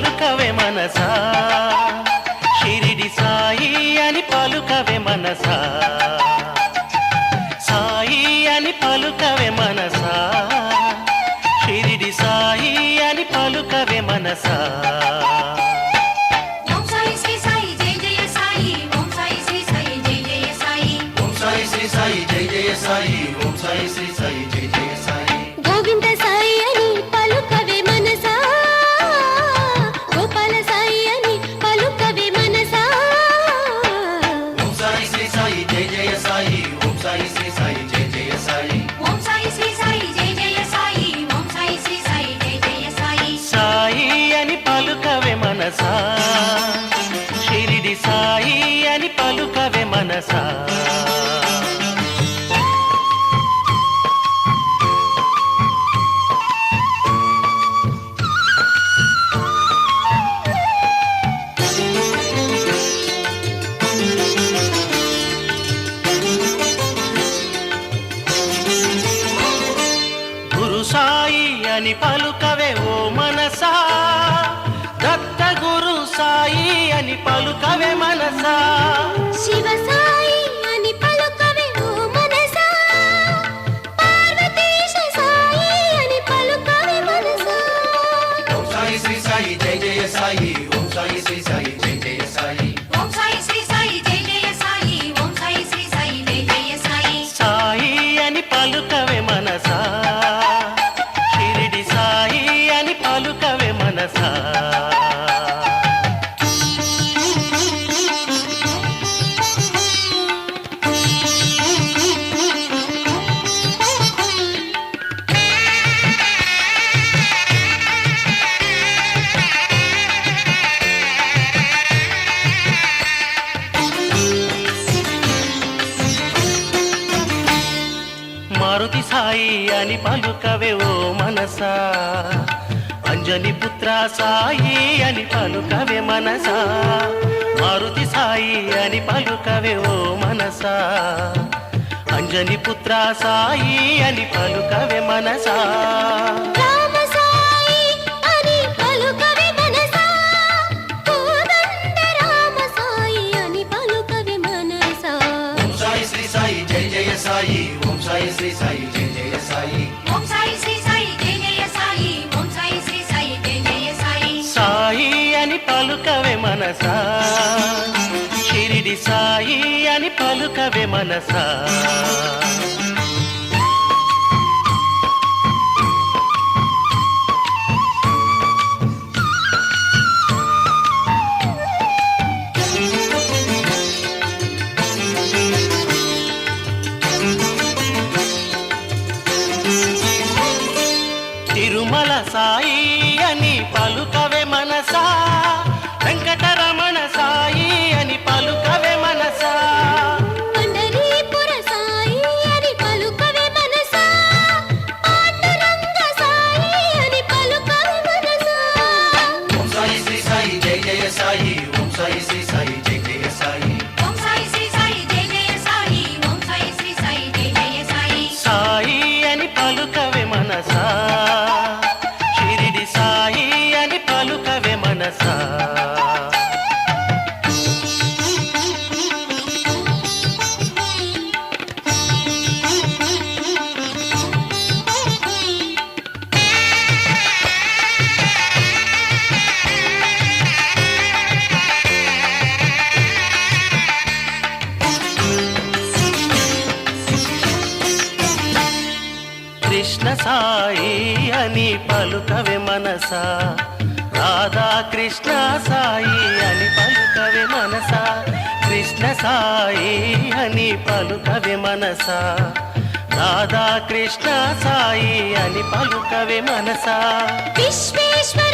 పలుకవే మనసా షిరిడి సాయి అని పలుకవే మనసా సాయి అని పలుకవే మనసా షిరిడి సాయి అని పలుకవే మనసా గోవింద సాయి అని పలుకవే మనసా గోపాల సాయి అని పలుకవే మనసా ఓం సాయి శ్రీ సాయి జయ జయ సాయి ఓం సాయి శ్రీ సాయి జయ జయ సాయి ఓం సాయి శ్రీ సాయి జయ జయ సాయి ఓం సాయి శ్రీ సాయి జయ జయ సాయి సాయి అని పలుకవే మనసా షిరిడి సాయి అని పలుకవే మనసా సాయి అని పలుకవే ఓ మనసా దత్త గురు సాయి అని పలుకవే మనసా శివ సాయి అని పలుకవే ఓ మనసా పార్వతీశ సాయి అని పలుకవే మనసా ఓం సాయి శ్రీ సాయి జయ జయ సాయి ఓం సాయి శ్రీ సాయి జయ జయ సాయి ఓం సాయి శ్రీ సాయి జయ జయ సాయి ఓం సాయి శ్రీ సాయి జయ జయ సాయి సాయి అని పలుకవే మనసా షిరిడి సాయి అని పలుకవే మనసా మారుతి సాయి అని పలుకవే ఓ మనసా అంజని పుత్ర సాయి అని పలుకవే మనసా మారుతి సాయి అని పలుకవే ఓ మనసా అంజని పుత్ర సాయి అని పలుకవే మనసా రామ సాయి అని పలుకవే మనసా కోదండ రామ సాయి అని పలుకవే మనసా ఓం సాయి శ్రీ సాయి జయ జయ సాయి ఓం సాయి శ్రీ సాయి జయ జయ సాయి ఓం సాయి శ్రీ సాయి జయ జయ సాయి ఓం సాయి శ్రీ సాయి జయ జయ సాయి సాయి అని పలుకవే మనసా షిరిడి సాయి అని పలుకవే మనసా తిరుమల సాయి అని పలుకవే మనసా వెంకటరమణ సాయి అని పలుకవే మనసా పండరీపుర సాయి అని పలుకవే మనసా పాండురంగ సాయి అని పలుకవే మనసా ఓం సాయి శ్రీ సాయి జయ జయ సాయి ఓం సాయి శ్రీ సాయి జయ జయ సాయి ఓం సాయి శ్రీ సాయి జయ జయ సాయి ఓం సాయి శ్రీ సాయి జయ జయ సాయి సాయి అని పలుకవే మనసా షిరిడి సాయి అని పలుకవే మనసా కృష్ణ సాయి అని పలుకవే మనసా రాధా కృష్ణ సాయి అని పలుకవే మనసా కృష్ణ సాయి అని పలుకవే మనసా రాధా కృష్ణ సాయి అని పలుకవే మనసా విశ్వేశ్వర